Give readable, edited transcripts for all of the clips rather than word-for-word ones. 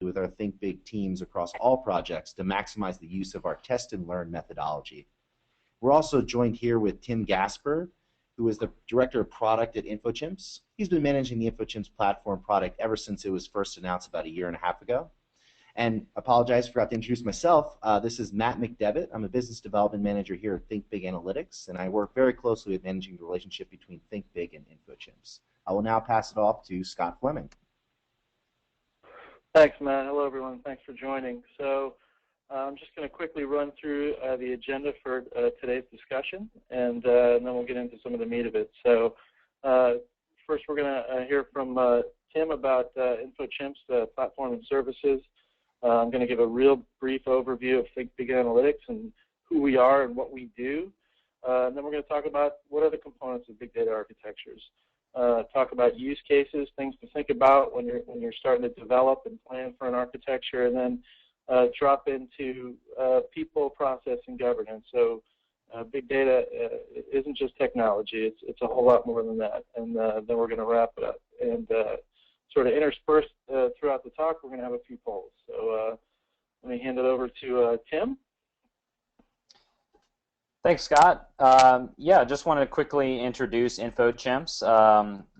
with our Think Big teams across all projects to maximize the use of our test and learn methodology. We're also joined here with Tim Gasper, who is the Director of Product at Infochimps. He's been managing the Infochimps platform product ever since it was first announced about 1.5 years ago. And apologize, forgot to introduce myself. This is Matt McDevitt. I'm a Business Development Manager here at Think Big Analytics, and I work very closely with managing the relationship between Think Big and Infochimps. I will now pass it off to Scott Fleming. Thanks, Matt. Hello, everyone. Thanks for joining. So I'm just going to quickly run through the agenda for today's discussion, and then we'll get into some of the meat of it. So first, we're going to hear from Tim about Infochimps platform and services. I'm going to give a real brief overview of Think Big Analytics and who we are and what we do. And then we're going to talk about what are the components of big data architectures. Talk about use cases, things to think about when you're starting to develop and plan for an architecture, and then drop into people, process, and governance. So big data isn't just technology; it's a whole lot more than that. And then we're going to wrap it up. And sort of interspersed throughout the talk, we're going to have a few polls. So let me hand it over to Tim. Thanks, Scott. Yeah, just want to quickly introduce Infochimps.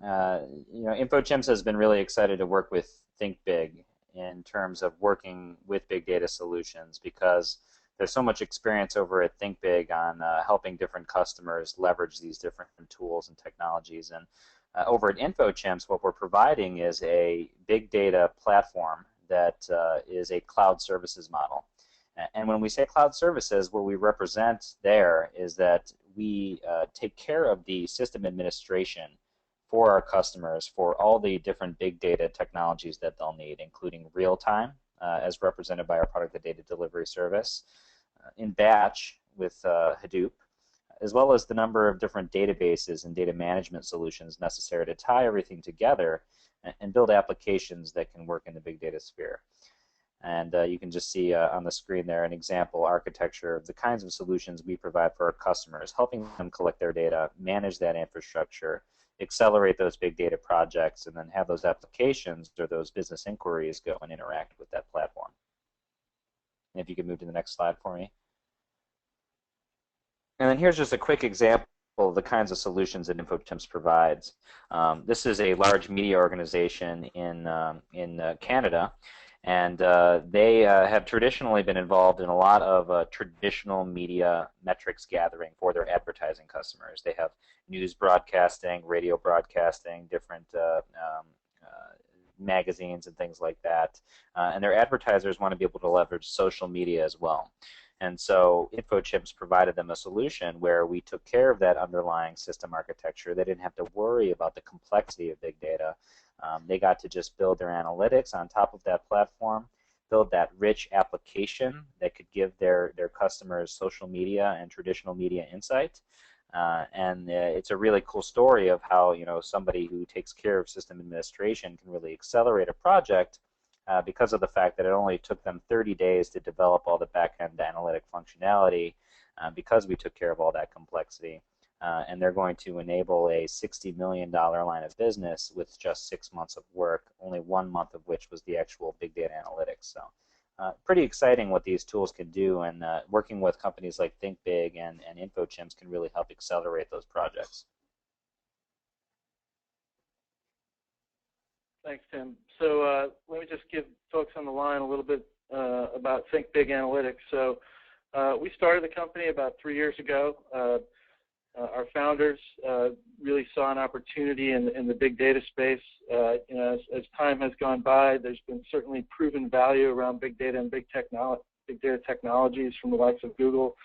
Infochimps has been really excited to work with Think Big in terms of working with big data solutions because there's so much experience over at Think Big on helping different customers leverage these different tools and technologies. And over at Infochimps, what we're providing is a big data platform that is a cloud services model. And when we say cloud services, what we represent there is that we take care of the system administration for our customers for all the different big data technologies that they'll need, including real-time, as represented by our product, the Data Delivery Service, in batch with Hadoop, as well as the number of different databases and data management solutions necessary to tie everything together and build applications that can work in the big data sphere. And you can just see on the screen there an example architecture of the kinds of solutions we provide for our customers, helping them collect their data, manage that infrastructure, accelerate those big data projects, and then have those applications or those business inquiries go and interact with that platform. And if you could move to the next slide for me. And then here's just a quick example of the kinds of solutions that Infochimps provides. This is a large media organization in Canada, and they have traditionally been involved in a lot of traditional media metrics gathering for their advertising customers. They have news broadcasting, radio broadcasting, different magazines and things like that. And their advertisers want to be able to leverage social media as well. And so Infochimps provided them a solution where we took care of that underlying system architecture. They didn't have to worry about the complexity of big data. They got to just build their analytics on top of that platform, build that rich application that could give their customers social media and traditional media insight. And it's a really cool story of how somebody who takes care of system administration can really accelerate a project because of the fact that it only took them 30 days to develop all the back-end analytic functionality because we took care of all that complexity. And they're going to enable a $60 million line of business with just 6 months of work, only 1 month of which was the actual big data analytics. So pretty exciting what these tools can do, and working with companies like Think Big and Infochimps can really help accelerate those projects. Thanks, Tim. So let me just give folks on the line a little bit about Think Big Analytics. So we started the company about 3 years ago. Our founders really saw an opportunity in the big data space. As time has gone by, there's been certainly proven value around big data and big data technologies from the likes of Google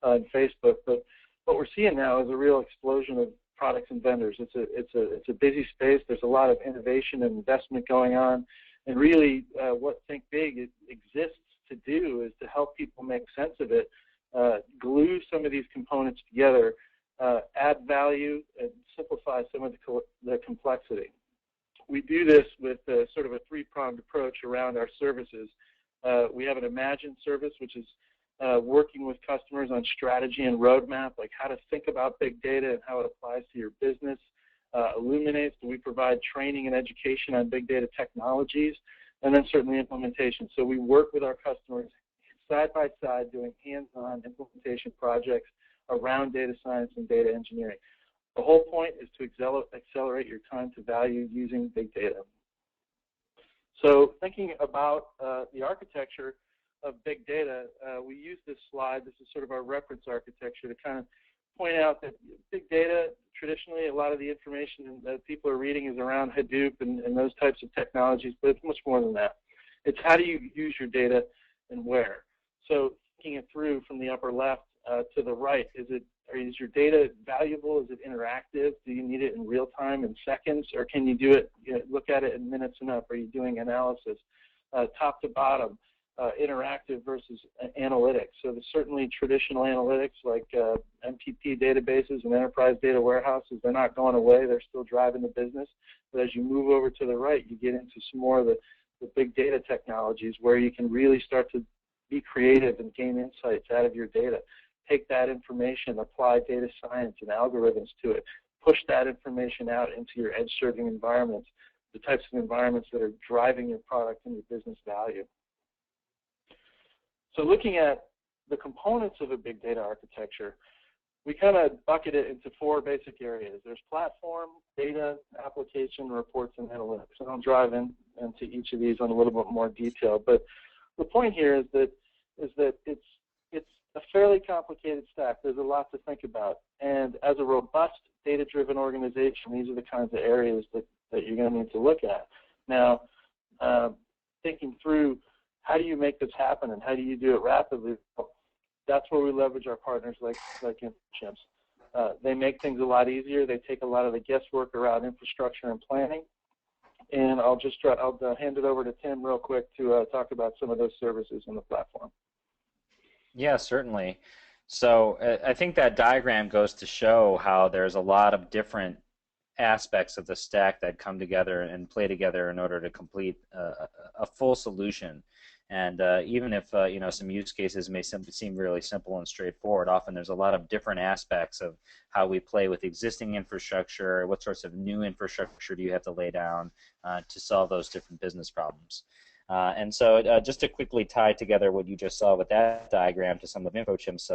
and Facebook. But what we're seeing now is a real explosion of products and vendors. It's a busy space. There's a lot of innovation and investment going on. And really, what Think Big exists to do is to help people make sense of it, glue some of these components together, add value, and simplify some of the complexity. We do this with sort of a three-pronged approach around our services. We have an Imagine service, which is working with customers on strategy and roadmap, like how to think about big data and how it applies to your business. Illuminates, we provide training and education on big data technologies and then certainly implementation. So we work with our customers side by side doing hands-on implementation projects around data science and data engineering. The whole point is to accelerate your time to value using big data. So thinking about the architecture of big data, we use this slide. This is sort of our reference architecture to kind of point out that big data, traditionally, a lot of the information that people are reading is around Hadoop and those types of technologies, but it's much more than that. It's how do you use your data and where. So thinking it through from the upper left to the right, is your data valuable? Is it interactive? Do you need it in real time in seconds, or can you do it, look at it in minutes and up? Are you doing analysis? Top to bottom, interactive versus analytics. So there's certainly traditional analytics like MPP databases and enterprise data warehouses. They're not going away. They're still driving the business. But as you move over to the right, you get into some more of the big data technologies where you can really start to be creative and gain insights out of your data. Take that information, apply data science and algorithms to it, push that information out into your edge serving environments, the types of environments that are driving your product and your business value. So looking at the components of a big data architecture, we kind of bucket it into four basic areas. There's platform, data, application, reports, and analytics. And I'll drive into each of these in a little bit more detail. But the point here is that it's a fairly complicated stack. There's a lot to think about. And as a robust data-driven organization, these are the kinds of areas that you're going to need to look at. Now, thinking through how do you make this happen and how do you do it rapidly, that's where we leverage our partners like Infochimps. They make things a lot easier. They take a lot of the guesswork around infrastructure and planning. And I'll hand it over to Tim real quick to talk about some of those services in the platform. Yeah, certainly. So I think that diagram goes to show how there's a lot of different aspects of the stack that come together and play together in order to complete a full solution. And even if some use cases may seem really simple and straightforward, often there's a lot of different aspects of how we play with existing infrastructure, what sorts of new infrastructure do you have to lay down to solve those different business problems. And so just to quickly tie together what you just saw with that diagram to some of Infochimps'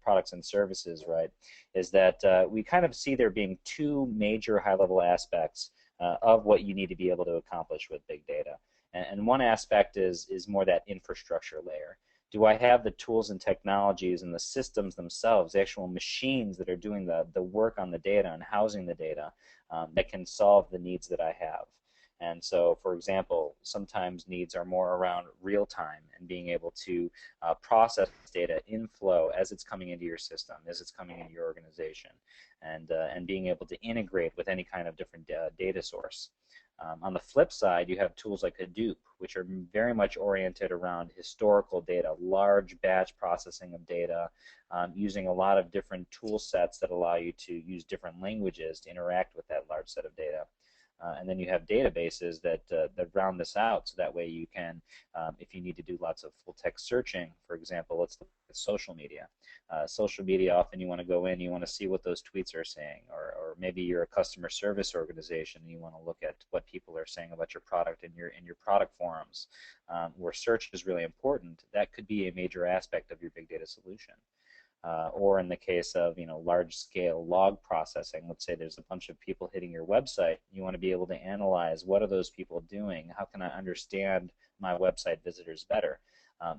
products and services, right, is that we kind of see there being two major high-level aspects of what you need to be able to accomplish with big data. And one aspect is more that infrastructure layer. Do I have the tools and technologies and the systems themselves, the actual machines that are doing the work on the data and housing the data that can solve the needs that I have? And so, for example, sometimes needs are more around real time and being able to process data in flow as it's coming into your system, as it's coming into your organization, and being able to integrate with any kind of different data source. On the flip side, you have tools like Hadoop, which are very much oriented around historical data, large batch processing of data, using a lot of different tool sets that allow you to use different languages to interact with that large set of data. And then you have databases that round this out, so that way you can, if you need to do lots of full-text searching, for example, let's look at social media. Social media, often you want to go in, you want to see what those tweets are saying, or maybe you're a customer service organization and you want to look at what people are saying about your product in your product forums, where search is really important. That could be a major aspect of your big data solution. Or in the case of large-scale log processing, let's say there's a bunch of people hitting your website. You want to be able to analyze what are those people doing. How can I understand my website visitors better?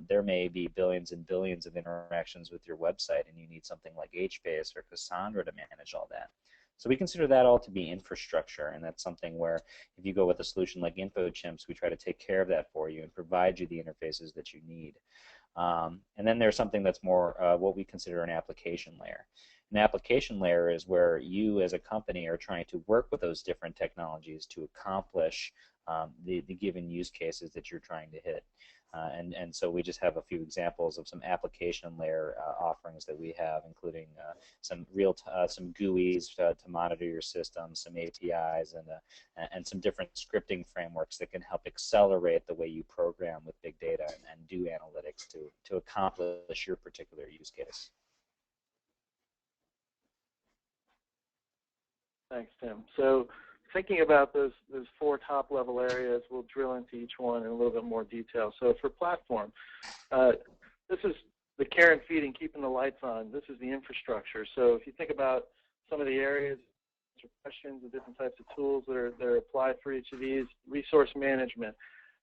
There may be billions and billions of interactions with your website, and you need something like HBase or Cassandra to manage all that. So we consider that all to be infrastructure, and that's something where if you go with a solution like Infochimps, we try to take care of that for you and provide you the interfaces that you need. And then there's something that's more what we consider an application layer. An application layer is where you as a company are trying to work with those different technologies to accomplish the given use cases that you're trying to hit. And so we just have a few examples of some application layer offerings that we have, including some GUIs to monitor your system, some APIs, and some different scripting frameworks that can help accelerate the way you program with big data and do analytics to accomplish your particular use case. Thanks, Tim. So thinking about those four top-level areas, we'll drill into each one in a little bit more detail. So for platform, this is the care and feeding, keeping the lights on. This is the infrastructure. So if you think about some of the areas, questions, the different types of tools that are applied for each of these, resource management.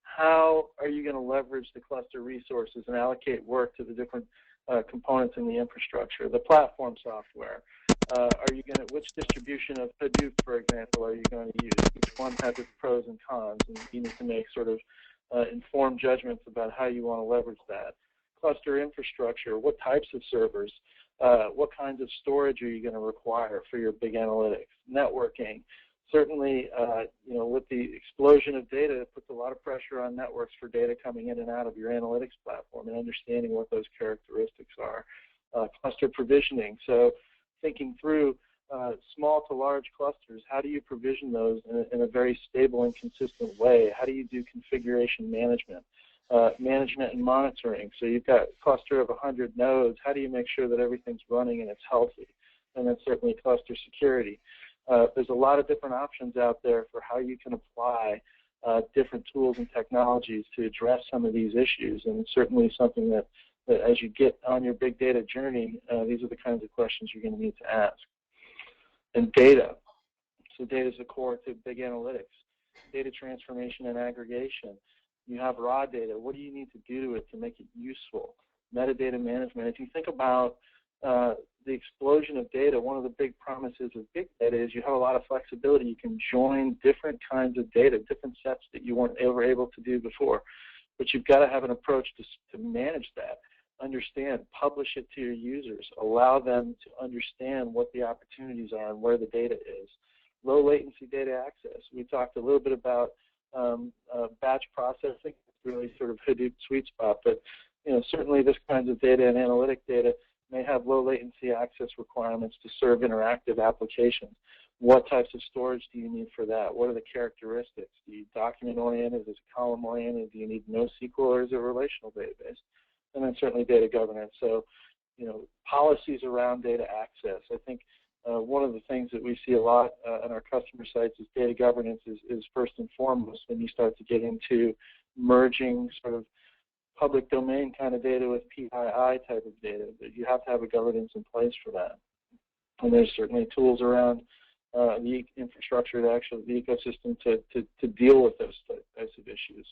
How are you going to leverage the cluster resources and allocate work to the different components in the infrastructure? The platform software. Which distribution of Hadoop, for example, are you going to use? Each one has its pros and cons, and you need to make sort of informed judgments about how you want to leverage that. Cluster infrastructure, what types of servers, what kinds of storage are you going to require for your big analytics? Networking. Certainly, with the explosion of data, it puts a lot of pressure on networks for data coming in and out of your analytics platform and understanding what those characteristics are. Cluster provisioning. So thinking through small to large clusters, how do you provision those in a very stable and consistent way? How do you do configuration management? Management and monitoring. So you've got a cluster of 100 nodes. How do you make sure that everything's running and it's healthy? And then certainly cluster security. There's a lot of different options out there for how you can apply different tools and technologies to address some of these issues, and certainly something that as you get on your big data journey, these are the kinds of questions you're going to need to ask. And data. So data is the core to big analytics. Data transformation and aggregation. You have raw data. What do you need to do to it to make it useful? Metadata management. If you think about the explosion of data, one of the big promises of big data is you have a lot of flexibility. You can join different kinds of data, different sets that you weren't ever able to do before. But you've got to have an approach to manage that, understand, publish it to your users, allow them to understand what the opportunities are and where the data is. Low latency data access. We talked a little bit about batch processing. It's really sort of Hadoop sweet spot, but certainly this kinds of data and analytic data may have low latency access requirements to serve interactive applications. What types of storage do you need for that? What are the characteristics? Do you document oriented? Is it column oriented? Do you need NoSQL, or is it a relational database? And then certainly data governance. So, policies around data access. I think one of the things that we see a lot on our customer sites is data governance is first and foremost when you start to get into merging sort of public domain kind of data with PII type of data. But you have to have a governance in place for that. And there's certainly tools around the infrastructure, the ecosystem to deal with those types of issues.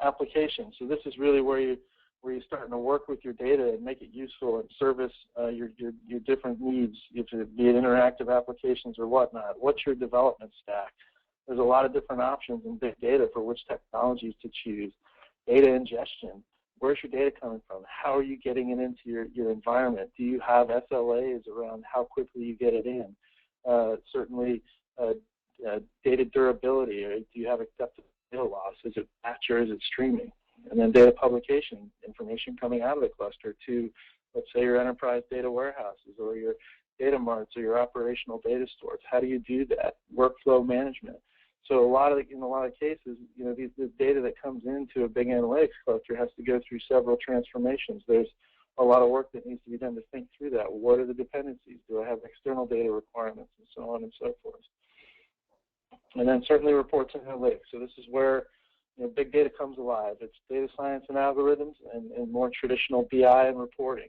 Applications. So this is really where you're starting to work with your data and make it useful and service your different needs, be it interactive applications or whatnot. What's your development stack? There's a lot of different options in big data for which technologies to choose. Data ingestion. Where's your data coming from? How are you getting it into your environment? Do you have SLAs around how quickly you get it in? Certainly, data durability. Or do you have acceptable data loss? Is it batch or is it streaming? And then data publication, information coming out of the cluster to, let's say, your enterprise data warehouses or your data marts or your operational data stores. How do you do that? Workflow management. So in a lot of cases, the data that comes into a big analytics cluster has to go through several transformations. There's a lot of work that needs to be done to think through that. What are the dependencies? Do I have external data requirements, and so on and so forth? And then certainly reports and analytics. So this is where big data comes alive. It's data science and algorithms and more traditional BI and reporting.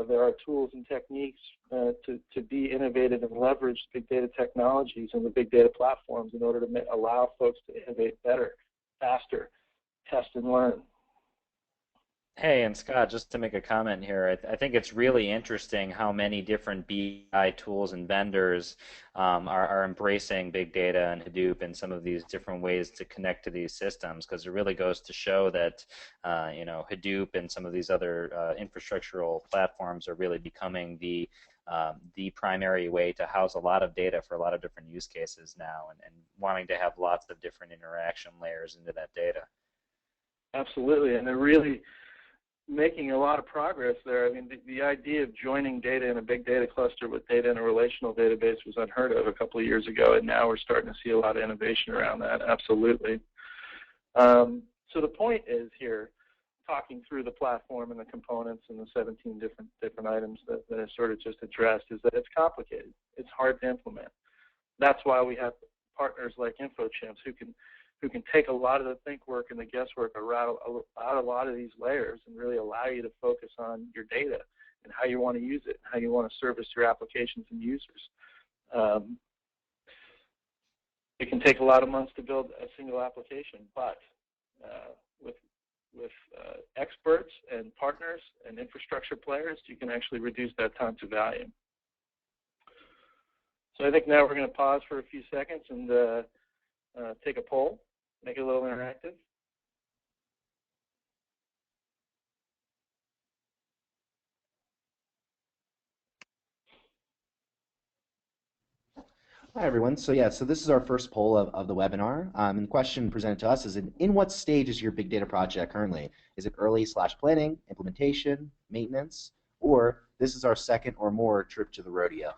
There are tools and techniques to be innovative and leverage big data technologies and the big data platforms in order to allow folks to innovate better, faster, test and learn. Hey, and Scott, just to make a comment here, I think it's really interesting how many different BI tools and vendors are embracing big data and Hadoop and some of these different ways to connect to these systems, because it really goes to show that Hadoop and some of these other infrastructural platforms are really becoming the primary way to house a lot of data for a lot of different use cases now, and wanting to have lots of different interaction layers into that data. Absolutely, and they're really making a lot of progress there. I mean, the idea of joining data in a big data cluster with data in a relational database was unheard of a couple of years ago, and now we're starting to see a lot of innovation around that. Absolutely. So the point is here, talking through the platform and the components and the 17 different items that I sort of just addressed, is that it's complicated. It's hard to implement. that's why we have partners like Infochimps who can take a lot of the think work and the guesswork out a lot of these layers and really allow you to focus on your data and how you want to use it, how you want to service your applications and users. It can take a lot of months to build a single application, but with experts and partners and infrastructure players, you can actually reduce that time to value. So I think now we're going to pause for a few seconds and take a poll, make it a little interactive. Hi, everyone. So this is our first poll of the webinar. And the question presented to us is, in what stage is your big data project currently? Is it early/planning, implementation, maintenance, or this is our second or more trip to the rodeo?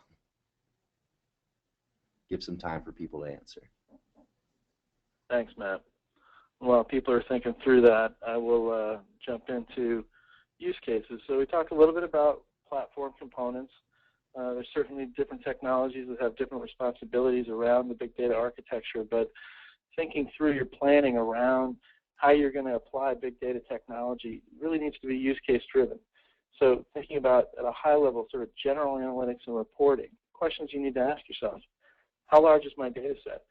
Give some time for people to answer. Thanks, Matt. While people are thinking through that, I will jump into use cases. So we talked a little bit about platform components. There's certainly different technologies that have different responsibilities around the big data architecture, but thinking through your planning around how you're going to apply big data technology really needs to be use case driven. So thinking about at a high level sort of general analytics and reporting, questions you need to ask yourself: how large is my data set?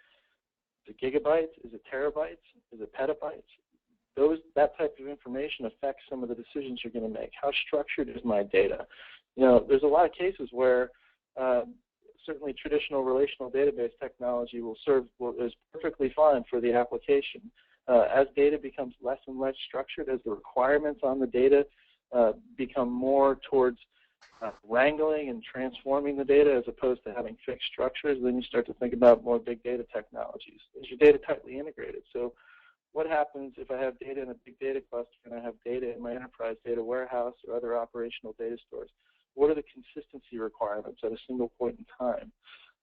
Is it gigabytes? Is it terabytes? Is it petabytes? That type of information affects some of the decisions you're going to make. How structured is my data? You know, there's a lot of cases where certainly traditional relational database technology is perfectly fine for the application. As data becomes less and less structured, as the requirements on the data become more towards wrangling and transforming the data as opposed to having fixed structures, then you start to think about more big data technologies. Is your data tightly integrated? So what happens if I have data in a big data cluster and I have data in my enterprise data warehouse or other operational data stores? What are the consistency requirements at a single point in time?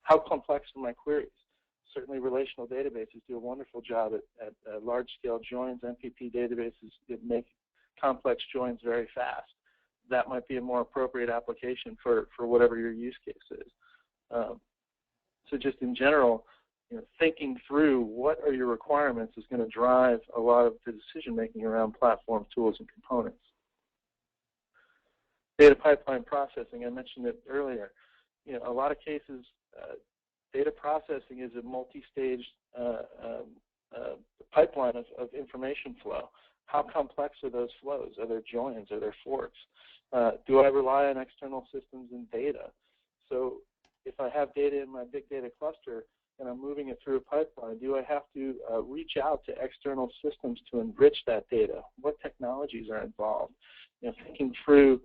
How complex are my queries? Certainly relational databases do a wonderful job at large-scale joins. MPP databases that make complex joins very fast. That might be a more appropriate application for whatever your use case is. So just in general, you know, thinking through what are your requirements is going to drive a lot of the decision-making around platform tools and components. Data pipeline processing, I mentioned it earlier. You know, a lot of cases, data processing is a multi-stage pipeline of information flow. How complex are those flows? Are there joins? Are there forks? Do I rely on external systems and data? So if I have data in my big data cluster and I'm moving it through a pipeline, do I have to reach out to external systems to enrich that data? What technologies are involved? You know, thinking through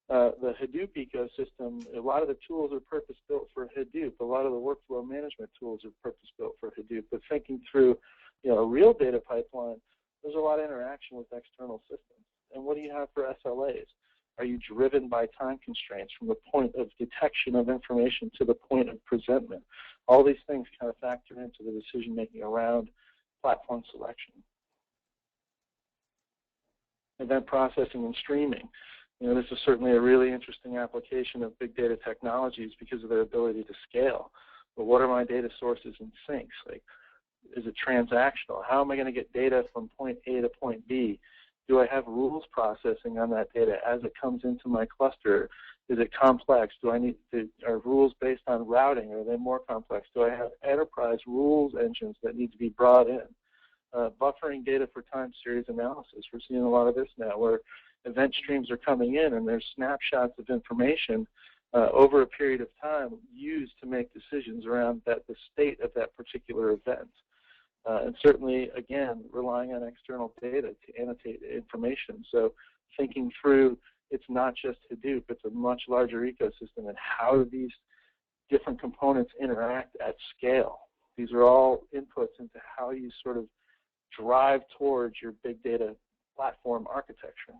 the Hadoop ecosystem, a lot of the tools are purpose-built for Hadoop. A lot of the workflow management tools are purpose-built for Hadoop. But thinking through, you know, a real data pipeline, there's a lot of interaction with external systems. And what do you have for SLAs? Are you driven by time constraints from the point of detection of information to the point of presentment? All these things kind of factor into the decision-making around platform selection. Event processing and streaming. You know, this is certainly a really interesting application of big data technologies because of their ability to scale. But what are my data sources and sinks? Like, is it transactional? How am I going to get data from point A to point B? Do I have rules processing on that data as it comes into my cluster? Is it complex? Are rules based on routing? Are they more complex? Do I have enterprise rules engines that need to be brought in? Buffering data for time series analysis. We're seeing a lot of this now where event streams are coming in and there's snapshots of information over a period of time used to make decisions around the state of that particular event. And certainly, again, relying on external data to annotate information. So thinking through, it's not just Hadoop, it's a much larger ecosystem, and how do these different components interact at scale? These are all inputs into how you sort of drive towards your big data platform architecture.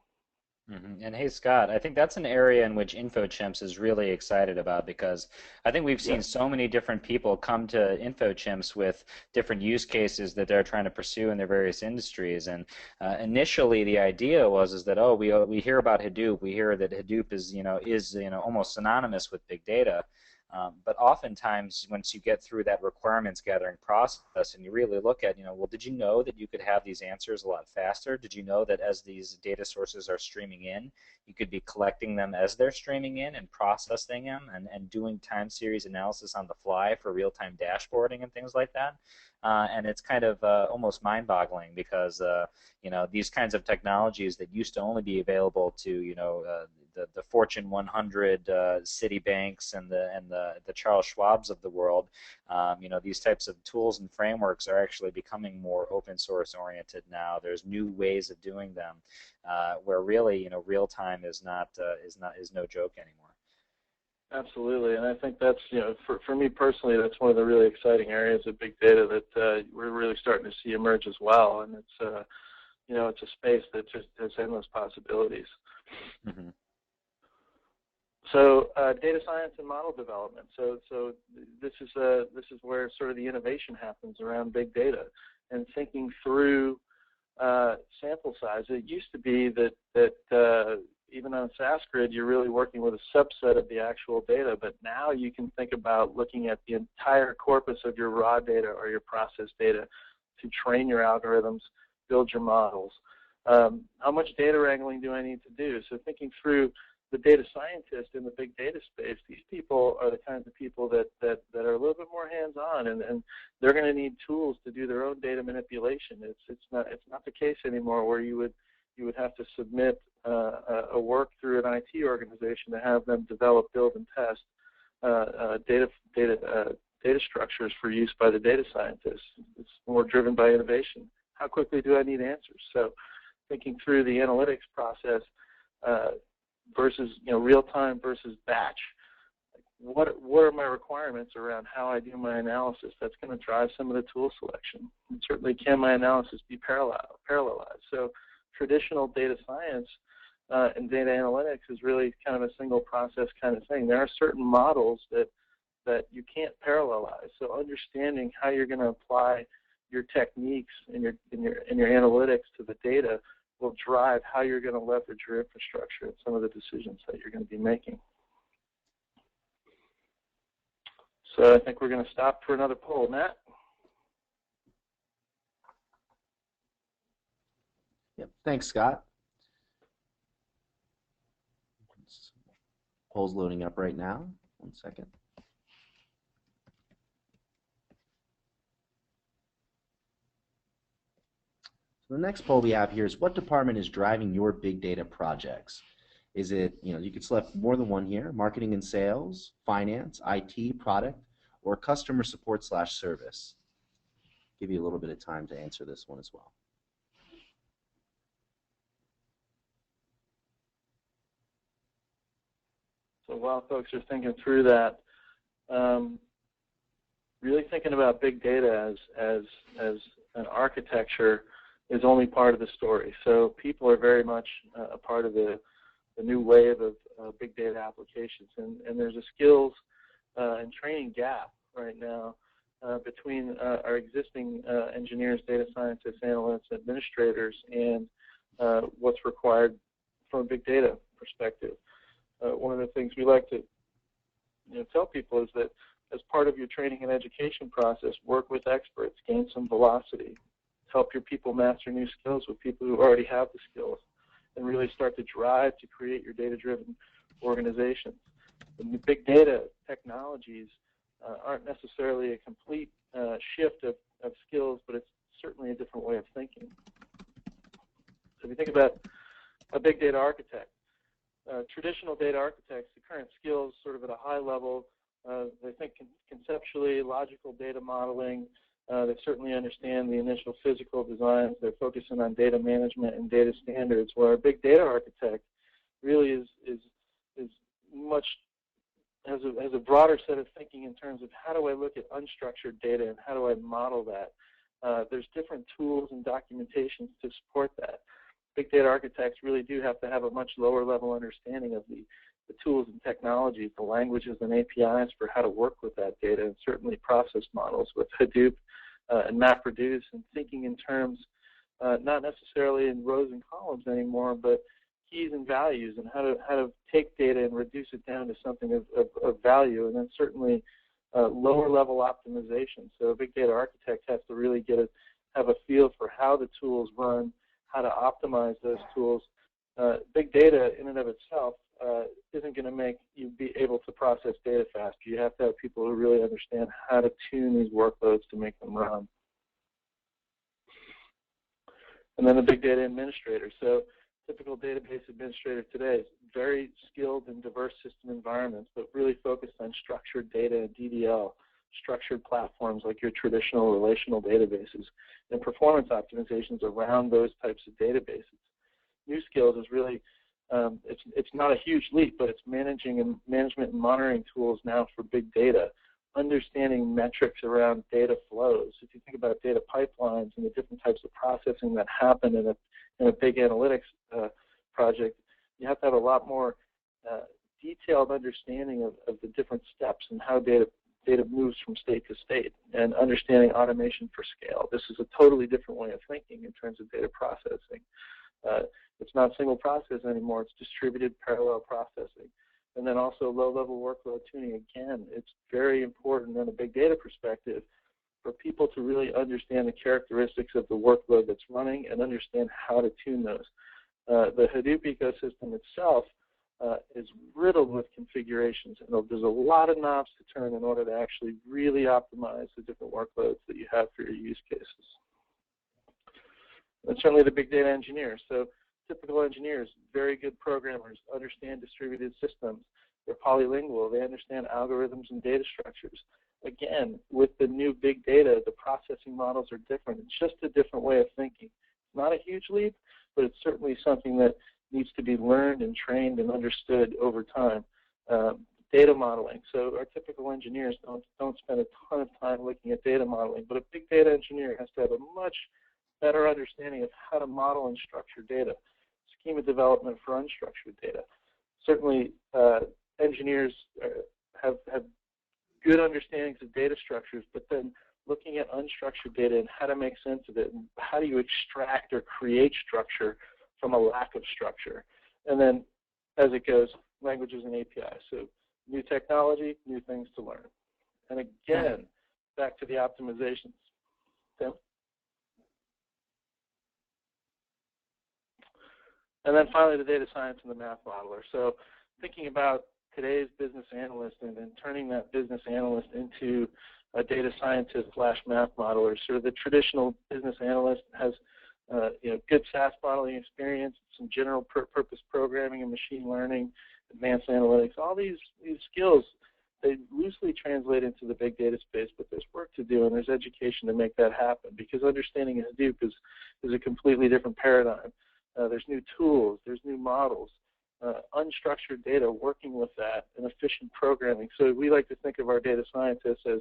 Mm-hmm. And hey, Scott, I think that's an area in which Infochimps is really excited about, because I think we've seen so many different people come to Infochimps with different use cases that they're trying to pursue in their various industries. And initially, the idea was that, oh, we hear about Hadoop, we hear that Hadoop is almost synonymous with big data. But oftentimes, once you get through that requirements gathering process and you really look at, well, did you know that you could have these answers a lot faster? Did you know that as these data sources are streaming in, you could be collecting them as they're streaming in and processing them and doing time series analysis on the fly for real-time dashboarding and things like that? And it's kind of almost mind-boggling because these kinds of technologies that used to only be available to the Fortune 100 Citibanks and the Charles Schwabs of the world, these types of tools and frameworks are actually becoming more open source oriented now. There's new ways of doing them, where really real time is no joke anymore. Absolutely, and I think that's for me personally, that's one of the really exciting areas of big data that we're really starting to see emerge as well, and it's it's a space that just has endless possibilities. Mm-hmm. So data science and model development. So this is where sort of the innovation happens around big data and thinking through sample size. It used to be that even on a SAS grid, you're really working with a subset of the actual data, but now you can think about looking at the entire corpus of your raw data or your process data to train your algorithms, build your models. How much data wrangling do I need to do? So thinking through the data scientist in the big data space, these people are the kinds of people that are a little bit more hands-on, and they're going to need tools to do their own data manipulation. It's not the case anymore where you would have to submit a work through an IT organization to have them develop, build, and test data structures for use by the data scientists. It's more driven by innovation. How quickly do I need answers? So thinking through the analytics process versus real time versus batch. What are my requirements around how I do my analysis? That's going to drive some of the tool selection. And certainly, can my analysis be parallelized? So traditional data science and data analytics is really kind of a single process kind of thing. There are certain models that you can't parallelize. So understanding how you're going to apply your techniques and your analytics to the data will drive how you're going to leverage your infrastructure and some of the decisions that you're going to be making. So I think we're going to stop for another poll. Matt? Yep. Thanks, Scott. Poll's loading up right now. 1 second. So the next poll we have here is, what department is driving your big data projects? Is it, you could select more than one here: marketing and sales, finance, IT, product, or customer support / service? Give you a little bit of time to answer this one as well. So while folks are thinking through that, really thinking about big data as an architecture is only part of the story. So people are very much a part of the new wave of big data applications, and there's a skills and training gap right now between our existing engineers, data scientists, analysts, administrators, and what's required from a big data perspective. One of the things we like to tell people is that as part of your training and education process, work with experts, gain some velocity, help your people master new skills with people who already have the skills, and really start to drive to create your data-driven organizations. The big data technologies aren't necessarily a complete shift of skills, but it's certainly a different way of thinking. So if you think about a big data architect, traditional data architects, the current skills sort of at a high level, they think conceptually, logical data modeling. They certainly understand the initial physical designs. They're focusing on data management and data standards, where a big data architect really has a broader set of thinking in terms of how do I look at unstructured data and how do I model that. There's different tools and documentations to support that. Big data architects really do have to have a much lower level understanding of the tools and technologies, the languages and APIs for how to work with that data, and certainly process models with Hadoop and MapReduce, and thinking in terms not necessarily in rows and columns anymore, but keys and values and how to take data and reduce it down to something of value, and then certainly lower level optimization. So a big data architect has to really have a feel for how the tools run, how to optimize those tools. Big data in and of itself isn't going to make you be able to process data faster. You have to have people who really understand how to tune these workloads to make them run. And then the big data administrator. So typical database administrator today is very skilled in diverse system environments, but really focused on structured data and DDL, structured platforms like your traditional relational databases, and performance optimizations around those types of databases. New skills is really, it's not a huge leap, but it's management and monitoring tools now for big data, understanding metrics around data flows. If you think about data pipelines and the different types of processing that happen in a big analytics project, you have to have a lot more detailed understanding of the different steps and how data moves from state to state, and understanding automation for scale. This is a totally different way of thinking in terms of data processing. It's not single process anymore, it's distributed parallel processing. And then also low-level workload tuning. Again, it's very important in a big data perspective for people to really understand the characteristics of the workload that's running and understand how to tune those. The Hadoop ecosystem itself is riddled with configurations, and there's a lot of knobs to turn in order to actually really optimize the different workloads that you have for your use cases. And certainly the big data engineers. So typical engineers, very good programmers, understand distributed systems. They're polylingual. They understand algorithms and data structures. Again, with the new big data, the processing models are different. It's just a different way of thinking. It's not a huge leap, but it's certainly something that needs to be learned and trained and understood over time. Data modeling. So our typical engineers don't spend a ton of time looking at data modeling, but a big data engineer has to have a much better understanding of how to model and structure data. Schema development for unstructured data. Certainly, engineers have good understandings of data structures, but then looking at unstructured data and how to make sense of it, and how do you extract or create structure from a lack of structure. And then, as it goes, languages and APIs. So new technology, new things to learn. And again, back to the optimizations. Tim? And then finally, the data science and the math modeler. So thinking about today's business analyst and then turning that business analyst into a data scientist / math modeler. Sort of the traditional business analyst has good SAS modeling experience, some general purpose programming and machine learning, advanced analytics. All these skills, they loosely translate into the big data space, but there's work to do and there's education to make that happen, because understanding Hadoop is a completely different paradigm. There's new tools, there's new models, unstructured data, working with that, and efficient programming. So we like to think of our data scientists as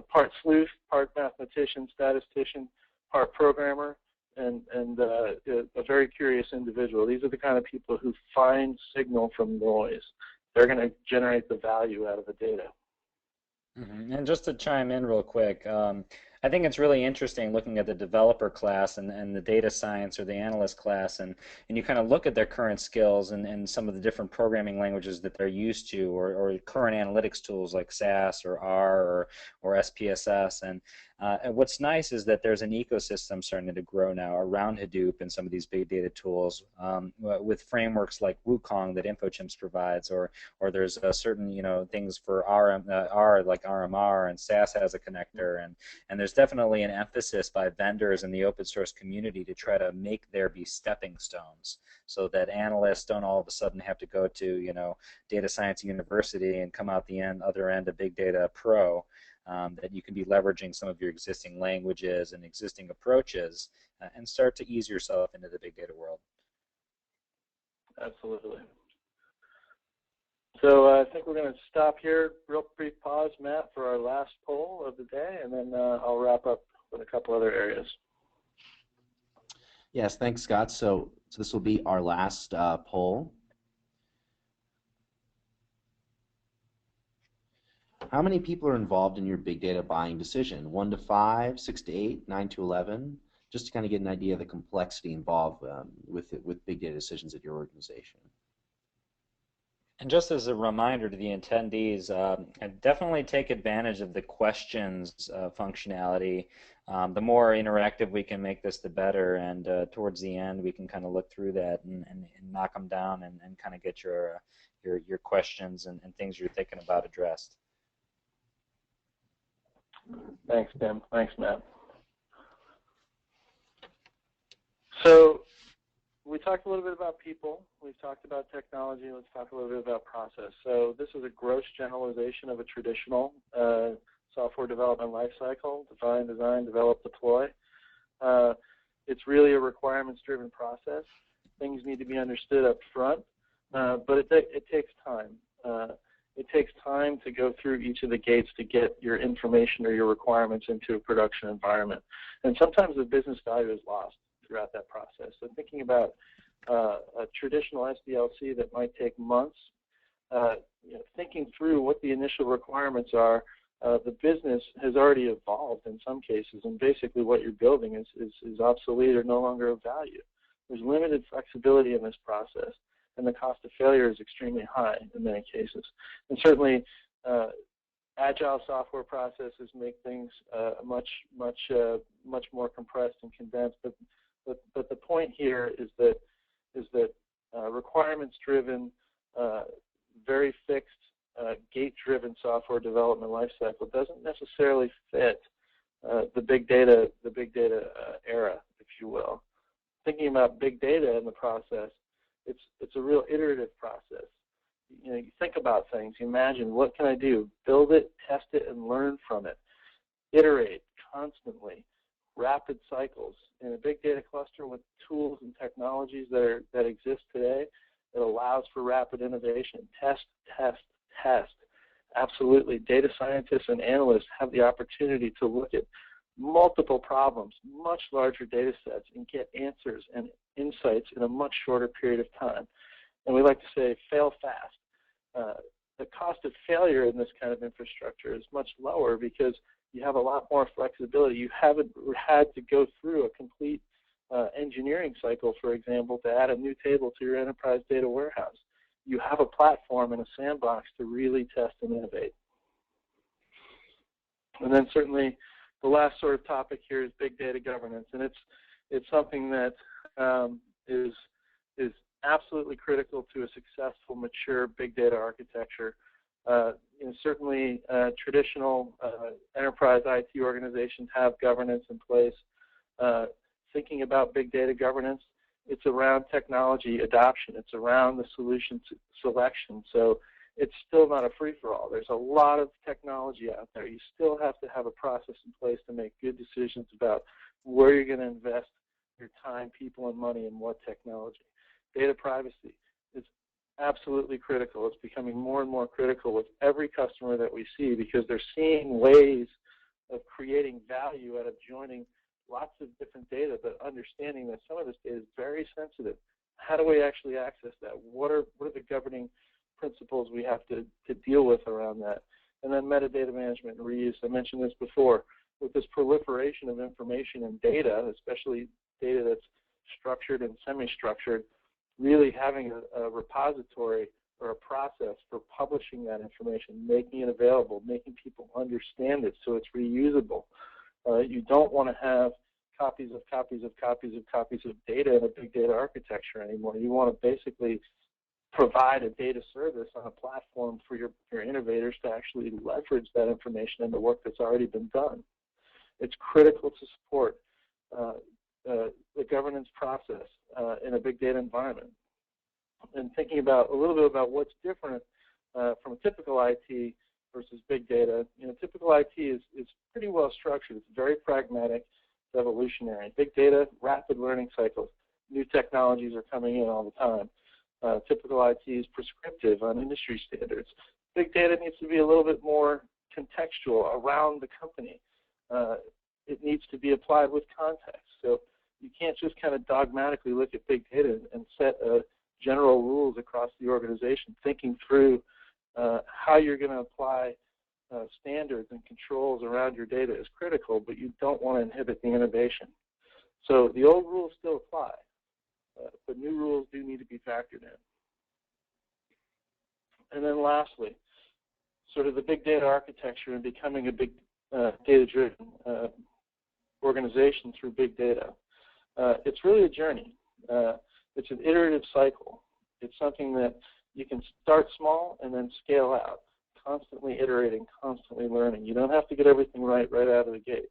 part sleuth, part mathematician, statistician, part programmer, and a very curious individual. These are the kind of people who find signal from noise. They're going to generate the value out of the data. Mm-hmm. And just to chime in real quick, I think it's really interesting looking at the developer class and the data science or the analyst class, and you kind of look at their current skills and some of the different programming languages that they're used to, or current analytics tools like SAS or R or SPSS. And what's nice is that there's an ecosystem starting to grow now around Hadoop and some of these big data tools, with frameworks like Wukong that Infochimps provides, or there's certain things for R like RMR, and SAS has a connector, and there's definitely an emphasis by vendors in the open source community to try to make there be stepping stones, so that analysts don't all of a sudden have to go to data science university and come out the other end a big data pro. That you can be leveraging some of your existing languages and existing approaches and start to ease yourself into the big data world. Absolutely. So I think we're going to stop here. Real brief pause, Matt, for our last poll of the day, and then I'll wrap up with a couple other areas. Yes, thanks, Scott. So this will be our last poll. How many people are involved in your big data buying decision? 1 to 5, 6 to 8, 9 to 11, just to kind of get an idea of the complexity involved with big data decisions at your organization. And just as a reminder to the attendees, definitely take advantage of the questions functionality. The more interactive we can make this, the better. And towards the end, we can kind of look through that and knock them down and kind of get your questions and things you're thinking about addressed. Thanks, Tim. Thanks, Matt. So we talked a little bit about people, we've talked about technology, let's talk a little bit about process. So this is a gross generalization of a traditional software development lifecycle: define, design, develop, deploy. It's really a requirements-driven process. Things need to be understood up front, but it takes time. It takes time to go through each of the gates to get your information or your requirements into a production environment. And sometimes the business value is lost throughout that process. So thinking about a traditional SDLC that might take months, thinking through what the initial requirements are, the business has already evolved in some cases, and basically what you're building is obsolete or no longer of value. There's limited flexibility in this process, and the cost of failure is extremely high in many cases. And certainly, Agile software processes make things much more compressed and condensed. But the point here is that requirements-driven, very fixed, gate-driven software development lifecycle doesn't necessarily fit the big data era, if you will. Thinking about big data in the process, it's a real iterative process. You think about things, you imagine, what can I do? Build it, test it, and learn from it. Iterate constantly. Rapid cycles. In a big data cluster with tools and technologies that exist today, it allows for rapid innovation. Test, test, test. Absolutely. Data scientists and analysts have the opportunity to look at multiple problems, much larger data sets, and get answers and insights in a much shorter period of time. And we like to say, fail fast. The cost of failure in this kind of infrastructure is much lower because you have a lot more flexibility. You haven't had to go through a complete engineering cycle, for example, to add a new table to your enterprise data warehouse. You have a platform and a sandbox to really test and innovate. And then certainly the last sort of topic here is big data governance, and it's something that is absolutely critical to a successful, mature big data architecture. Certainly traditional enterprise IT organizations have governance in place. Thinking about big data governance, it's around technology adoption. It's around the solution selection. So it's still not a free-for-all. There's a lot of technology out there. You still have to have a process in place to make good decisions about where you're going to invest your time, people, and money in what technology. Data privacy is absolutely critical. It's becoming more and more critical with every customer that we see because they're seeing ways of creating value out of joining lots of different data, but understanding that some of this data is very sensitive. How do we actually access that? What are the governing principles we have to deal with around that? And then metadata management and reuse. I mentioned this before. With this proliferation of information and data, especially data that's structured and semi-structured, really having a repository or a process for publishing that information, making it available, making people understand it so it's reusable. You don't want to have copies of copies of copies of copies of data in a big data architecture anymore. You want to basically provide a data service on a platform for your innovators to actually leverage that information and the work that's already been done. It's critical to support the governance process in a big data environment. And thinking about a little bit about what's different from a typical IT versus big data, typical IT is pretty well structured. It's very pragmatic, it's evolutionary. Big data, rapid learning cycles. New technologies are coming in all the time. Typical IT is prescriptive on industry standards. Big data needs to be a little bit more contextual around the company. It needs to be applied with context. So you can't just kind of dogmatically look at big data and set general rules across the organization. Thinking through how you're going to apply standards and controls around your data is critical, but you don't want to inhibit the innovation. So the old rules still apply, but new rules do need to be factored in. And then lastly, sort of the big data architecture and becoming a big data-driven organization through big data. It's really a journey. It's an iterative cycle. It's something that you can start small and then scale out, constantly iterating, constantly learning. You don't have to get everything right out of the gate.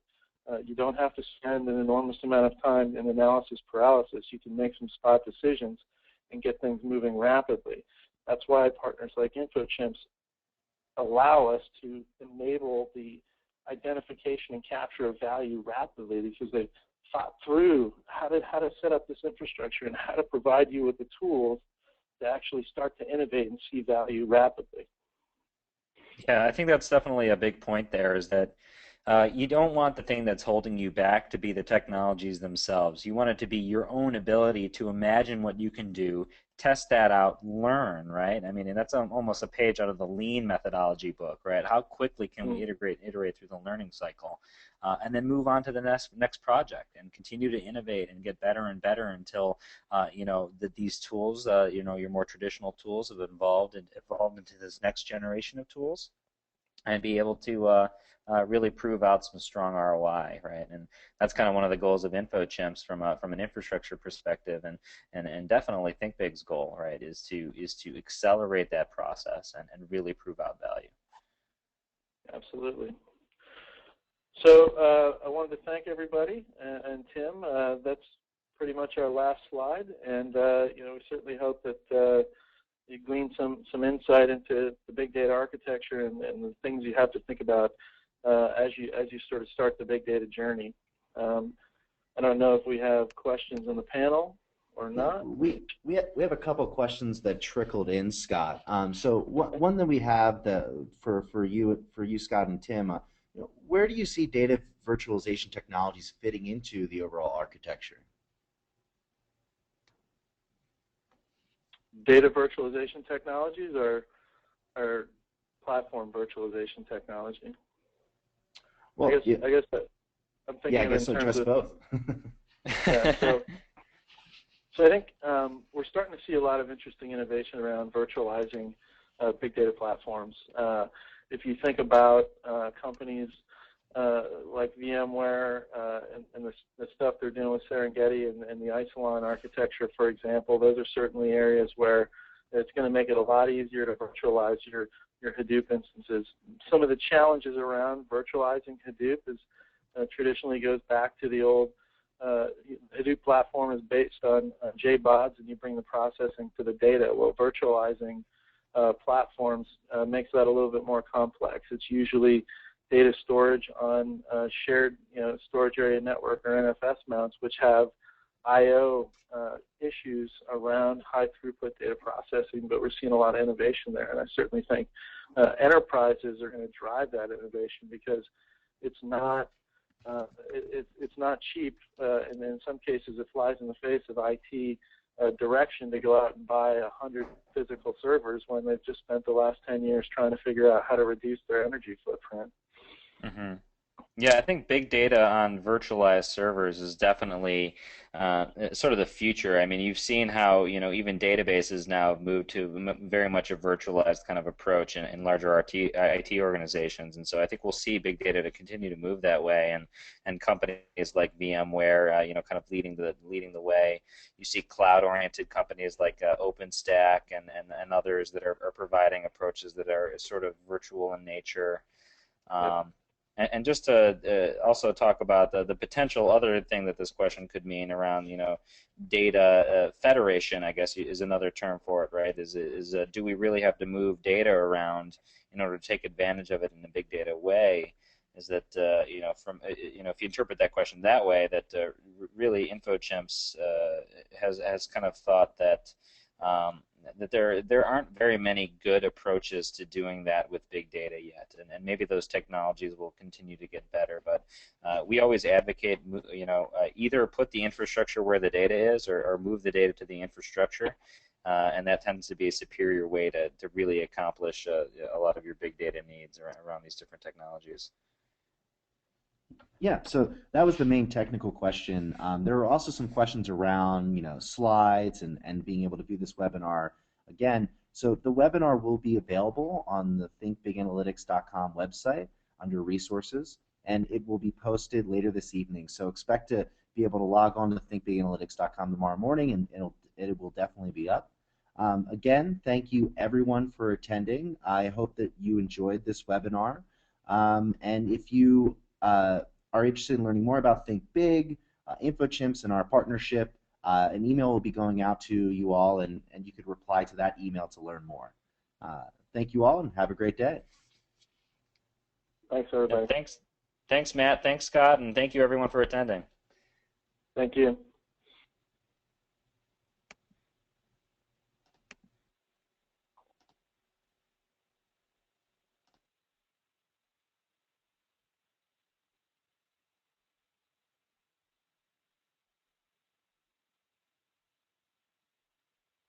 You don't have to spend an enormous amount of time in analysis paralysis. You can make some spot decisions and get things moving rapidly. That's why partners like Infochimps allow us to enable the identification and capture of value rapidly, because they've thought through how to set up this infrastructure and how to provide you with the tools to actually start to innovate and see value rapidly. Yeah, I think that's definitely a big point there, is that you don't want the thing that's holding you back to be the technologies themselves. You want it to be your own ability to imagine what you can do, test that out, learn, right? I mean, and that's almost a page out of the lean methodology book, right? How quickly can we iterate through the learning cycle, and then move on to the next project and continue to innovate and get better and better until these tools, your more traditional tools have evolved into this next generation of tools, and be able to really prove out some strong ROI, right? And that's kind of one of the goals of Infochimps from an infrastructure perspective, and definitely ThinkBig's goal, right, is to accelerate that process and really prove out value. Absolutely. So I wanted to thank everybody, and Tim, that's pretty much our last slide, and we certainly hope that you gleaned some insight into the big data architecture and the things you have to think about as you sort of start the big data journey. I don't know if we have questions on the panel or not. We have a couple of questions that trickled in, Scott. So one that we have for you, Scott and Tim, where do you see data virtualization technologies fitting into the overall architecture? Data virtualization technologies or platform virtualization technology? Well, I guess I'm thinking I guess in terms of both. Yeah, so I think we're starting to see a lot of interesting innovation around virtualizing big data platforms. If you think about companies like VMware and the stuff they're doing with Serengeti and the Isilon architecture, for example, those are certainly areas where it's going to make it a lot easier to virtualize your Hadoop instances. Some of the challenges around virtualizing Hadoop is traditionally goes back to the old Hadoop platform is based on JBODs, and you bring the processing to the data. Well, virtualizing platforms makes that a little bit more complex. It's usually data storage on shared storage area network or NFS mounts, which have I/O issues around high throughput data processing, but we're seeing a lot of innovation there, and I certainly think enterprises are going to drive that innovation because it's not cheap, and in some cases it flies in the face of IT direction to go out and buy 100 physical servers when they've just spent the last 10 years trying to figure out how to reduce their energy footprint. Mm-hmm. Yeah, I think big data on virtualized servers is definitely sort of the future. I mean, you've seen how even databases now have moved to very much a virtualized kind of approach in larger IT organizations, and so I think we'll see big data to continue to move that way, and companies like VMware, kind of leading the way. You see cloud-oriented companies like OpenStack and others that are providing approaches that are sort of virtual in nature. Yep. And just to also talk about the potential other thing that this question could mean around, data federation, I guess is another term for it, right? Is do we really have to move data around in order to take advantage of it in a big data way? Is that if you interpret that question that way, that really Infochimps has kind of thought that that there aren't very many good approaches to doing that with big data yet, and maybe those technologies will continue to get better. But we always advocate, either put the infrastructure where the data is, or move the data to the infrastructure, and that tends to be a superior way to really accomplish a lot of your big data needs around these different technologies. Yeah, so that was the main technical question. There were also some questions around, slides and being able to view this webinar again. So the webinar will be available on the thinkbiganalytics.com website under resources, and it will be posted later this evening. So expect to be able to log on to thinkbiganalytics.com tomorrow morning, and it will definitely be up. Again, thank you everyone for attending. I hope that you enjoyed this webinar. And if you are interested in learning more about Think Big, Infochimps, and our partnership, an email will be going out to you all, and you could reply to that email to learn more. Thank you all, and have a great day. Thanks, Yeah, everybody. thanks, Matt. Thanks, Scott, and thank you everyone for attending. Thank you.